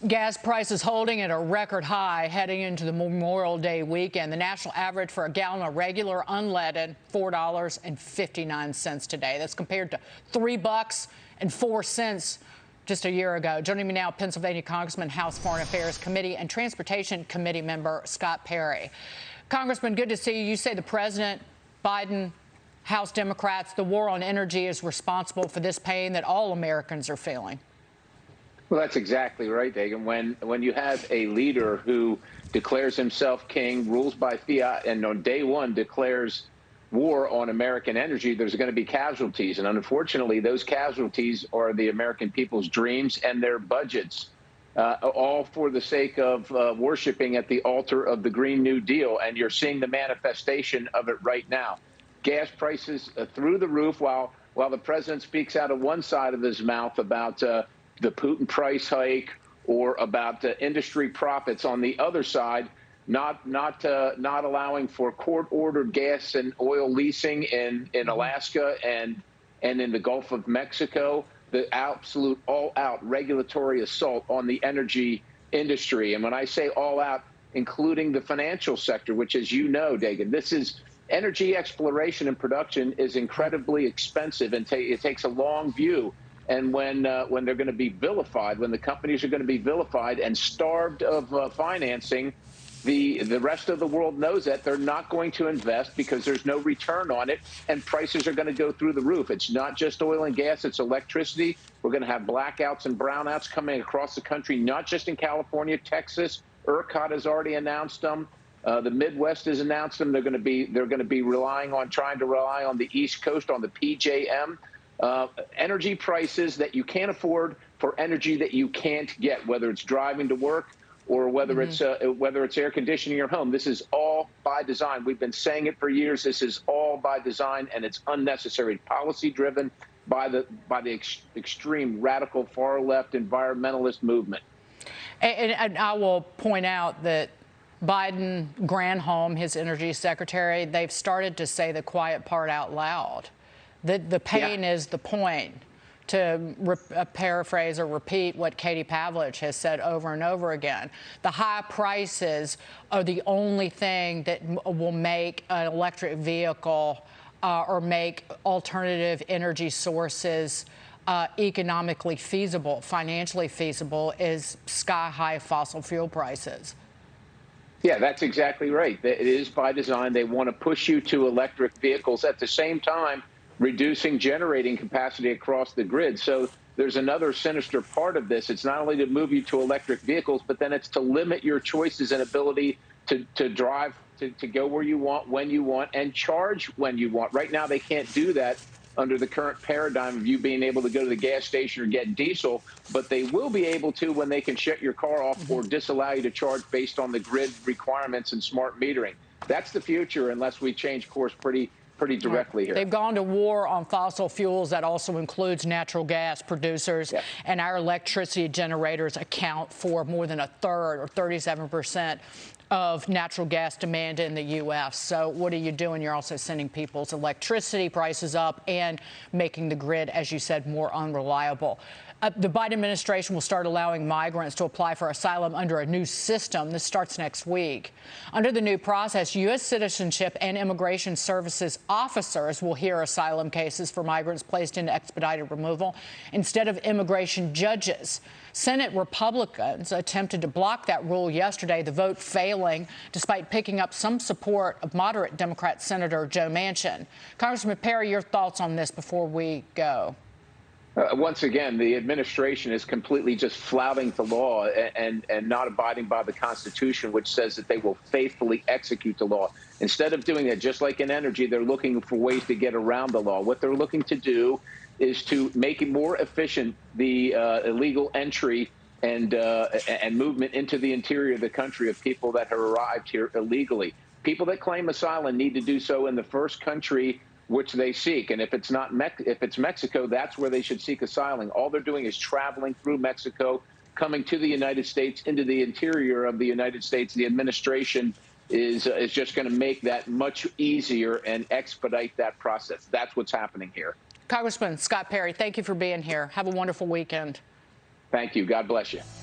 Gas prices holding at a record high heading into the Memorial Day weekend. The national average for a gallon of regular unleaded, $4.59 today. That's compared to $3.04 just a year ago. Joining me now, Pennsylvania Congressman, House Foreign Affairs Committee and Transportation Committee member Scott Perry. Congressman, good to see you. You say the President, Biden, House Democrats, the war on energy is responsible for this pain that all Americans are feeling. Well, that's exactly right, Dagan. When you have a leader who declares himself king, rules by fiat, and on day one declares war on American energy, there's going to be casualties. And unfortunately, those casualties are the American people's dreams and their budgets, all for the sake of worshiping at the altar of the Green New Deal. And you're seeing the manifestation of it right now. Gas prices through the roof, while the president speaks out of one side of his mouth about the Putin price hike or about industry profits on the other side, not allowing for court-ordered gas and oil leasing in Alaska and in the Gulf of Mexico, the absolute all-out regulatory assault on the energy industry. And when I say all-out, including the financial sector, which, as you know, Dagan, this is energy exploration and production is incredibly expensive, and it takes a long view. And when they're going to be vilified, when the companies are going to be vilified and starved of financing, the rest of the world knows that they're not going to invest because there's no return on it, and prices are going to go through the roof. It's not just oil and gas, it's electricity. We're going to have blackouts and brownouts coming across the country, not just in California, Texas. ERCOT has already announced them. The Midwest has announced them. They're going to be trying to rely on the East Coast, on the PJM. Energy prices that you can't afford for energy that you can't get, whether it's driving to work or whether it's air conditioning your home. This is all by design. We've been saying it for years. This is all by design, and it's unnecessary, policy driven by the extreme radical far left environmentalist movement. And I will point out that Biden, Granholm, his energy secretary, they've started to say the quiet part out loud. The pain is the point, to paraphrase or repeat what Katie Pavlich has said over and over again. The high prices are the only thing that will make an electric vehicle or make alternative energy sources economically feasible, financially feasible, is sky-high fossil fuel prices. Yeah, that's exactly right. It is by design. They want to push you to electric vehicles at the same time reducing generating capacity across the grid. So there's another sinister part of this. It's not only to move you to electric vehicles, but then it's to limit your choices and ability to drive, to go where you want, when you want, and charge when you want. Right now, they can't do that under the current paradigm of you being able to go to the gas station or get diesel, but they will be able to when they can shut your car off or disallow you to charge based on the grid requirements and smart metering. That's the future unless we change course pretty directly here. They've gone to war on fossil fuels. That also includes natural gas producers. Yeah. And our electricity generators account for more than a third, or 37%, of natural gas demand in the U.S. So what are you doing? You're also sending people's electricity prices up and making the grid, as you said, more unreliable. The Biden administration will start allowing migrants to apply for asylum under a new system. This starts next week. Under the new process, U.S. Citizenship and Immigration Services officers will hear asylum cases for migrants placed into expedited removal instead of immigration judges. Senate Republicans attempted to block that rule yesterday, the vote failing despite picking up some support of moderate Democrat Senator Joe Manchin. Congressman Perry, your thoughts on this before we go? Once again, the administration is completely just flouting the law and not abiding by the Constitution, which says that they will faithfully execute the law. Instead of doing that, just like in energy, they're looking for ways to get around the law. What they're looking to do is to make it more efficient, the illegal entry and movement into the interior of the country of people that have arrived here illegally. People that claim asylum need to do so in the first country which they seek. And if it's Mexico, that's where they should seek asylum. All they're doing is traveling through Mexico, coming to the United States, into the interior of the United States. The administration is just going to make that much easier and expedite that process. That's what's happening here. Congressman Scott Perry, thank you for being here. Have a wonderful weekend. Thank you. God bless you.